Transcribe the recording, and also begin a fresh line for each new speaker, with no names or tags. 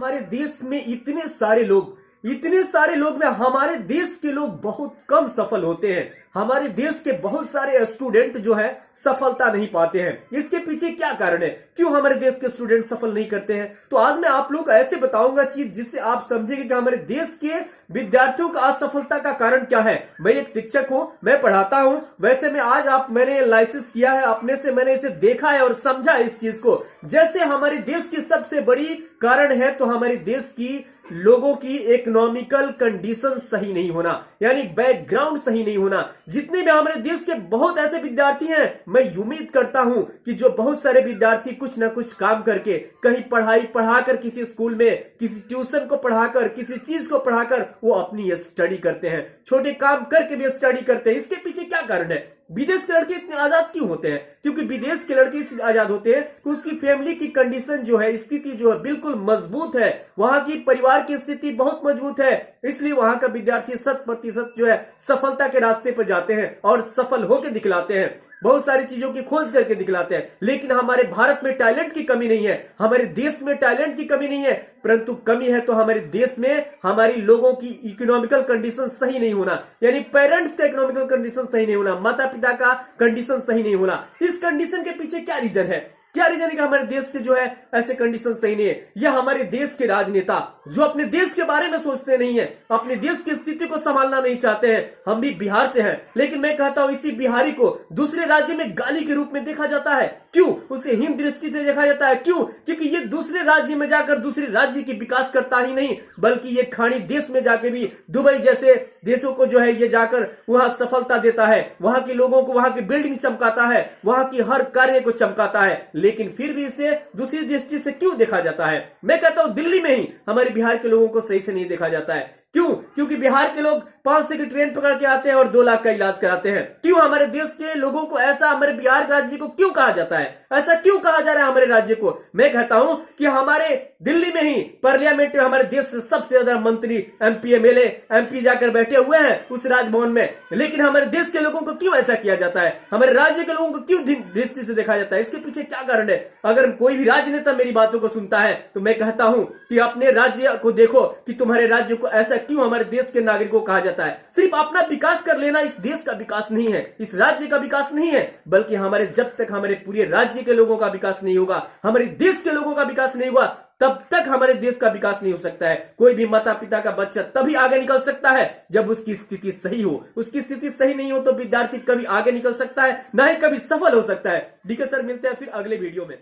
हमारे देश में इतने सारे लोग में हमारे देश के लोग बहुत कम सफल होते हैं। हमारे देश के बहुत सारे स्टूडेंट जो है सफलता नहीं पाते हैं। इसके पीछे क्या कारण है, क्यों हमारे देश के स्टूडेंट सफल नहीं करते हैं? तो आज मैं आप लोग को ऐसे बताऊंगा चीज जिससे आप समझेंगे कि हमारे देश के विद्यार्थियों का असफलता का कारण क्या है। मैं एक शिक्षक हूं, मैं पढ़ाता हूं। वैसे में आज मैंने एनालिसिस किया है, अपने से मैंने इसे देखा है और समझा है इस चीज को। जैसे हमारे देश की सबसे बड़ी कारण है तो हमारे देश की लोगों की इकोनॉमिकल कंडीशन सही नहीं होना, यानी बैकग्राउंड सही नहीं होना। जितने भी हमारे देश के बहुत ऐसे विद्यार्थी हैं, मैं उम्मीद करता हूं कि जो बहुत सारे विद्यार्थी कुछ ना कुछ काम करके, कहीं पढ़ाई पढ़ाकर, किसी स्कूल में किसी ट्यूशन को पढ़ाकर, किसी चीज को पढ़ाकर वो अपनी स्टडी करते हैं, छोटे काम करके भी स्टडी करते हैं। इसके पीछे क्या कारण है? विदेश के लड़के इतने आजाद क्यों होते हैं? क्योंकि विदेश के लड़के इसलिए आजाद होते हैं कि उसकी फैमिली की कंडीशन जो है, स्थिति जो है बिल्कुल मजबूत है। वहां की परिवार की स्थिति बहुत मजबूत है, इसलिए वहां का विद्यार्थी 100% जो है सफलता के रास्ते पर जाते हैं और सफल होकर दिखलाते हैं, बहुत सारी चीजों की खोज करके दिखलाते हैं। लेकिन हमारे भारत में टैलेंट की कमी नहीं है, हमारे देश में टैलेंट की कमी नहीं है, परंतु कमी है तो हमारे देश में हमारी लोगों की इकोनॉमिकल कंडीशन सही नहीं होना, यानी पेरेंट्स का इकोनॉमिकल कंडीशन सही नहीं होना, माता पिता का कंडीशन सही नहीं होना। इस कंडीशन के पीछे क्या रीजन है? क्या रीजन है कि हमारे देश के जो है ऐसे कंडीशन सही नहीं है? यह हमारे देश के राजनेता जो अपने देश के बारे में सोचते नहीं है, अपने देश की स्थिति को संभालना नहीं चाहते हैं। हम भी बिहार से हैं, लेकिन मैं कहता हूं इसी बिहारी को दूसरे राज्य में गाली के रूप में देखा जाता है। क्यों? उसे हीन दृष्टि से देखा जाता है। क्यों? क्योंकि ये दूसरे राज्य में जाकर दूसरे राज्य की विकास करता ही नहीं, बल्कि ये खाड़ी देश में जाके भी, दुबई जैसे देशों को जो है ये जाकर वहां सफलता देता है, वहां के लोगों को, वहां की बिल्डिंग चमकाता है, वहां की हर कार्य को चमकाता है। लेकिन फिर भी इसे दूसरी दृष्टि से क्यों देखा जाता है? मैं कहता हूं दिल्ली में ही हमारे बिहार के लोगों को सही से नहीं देखा जाता है। क्यों? क्योंकि बिहार के लोग 500 की ट्रेन पकड़ के आते हैं और 2 लाख का इलाज कराते हैं। क्यों हमारे देश के लोगों को ऐसा, हमारे बिहार राज्य को क्यों कहा जाता है? ऐसा क्यों कहा जा रहा है हमारे राज्य को? मैं कहता हूं कि हमारे दिल्ली में ही पार्लियामेंट में हमारे देश से सबसे ज्यादा मंत्री, एमपी, एमएलए, एमपी जाकर बैठे हुए हैं उस राजभवन में। लेकिन हमारे देश के लोगों को क्यों ऐसा किया जाता है? हमारे राज्य के लोगों को क्यों दृष्टि से देखा जाता है? इसके पीछे क्या कारण है? अगर कोई भी राजनेता मेरी बातों को सुनता है तो मैं कहता हूं कि अपने राज्य को देखो कि तुम्हारे राज्य को ऐसा क्यों हमारे देश के नागरिकों को कहा जाता है। सिर्फ अपना विकास कर लेना इस देश का विकास नहीं है, इस राज्य का विकास नहीं है, बल्कि हमारे, जब तक हमारे पूरे राज्य के लोगों का विकास नहीं होगा, हमारे देश के लोगों का विकास नहीं होगा, तब तक हमारे देश का विकास नहीं हो सकता है। कोई भी माता पिता का बच्चा तभी आगे निकल सकता है जब उसकी स्थिति सही हो। उसकी स्थिति सही नहीं हो तो विद्यार्थी कभी आगे निकल सकता है, ना ही कभी सफल हो सकता है। ठीक है सर, मिलते हैं फिर अगले वीडियो में।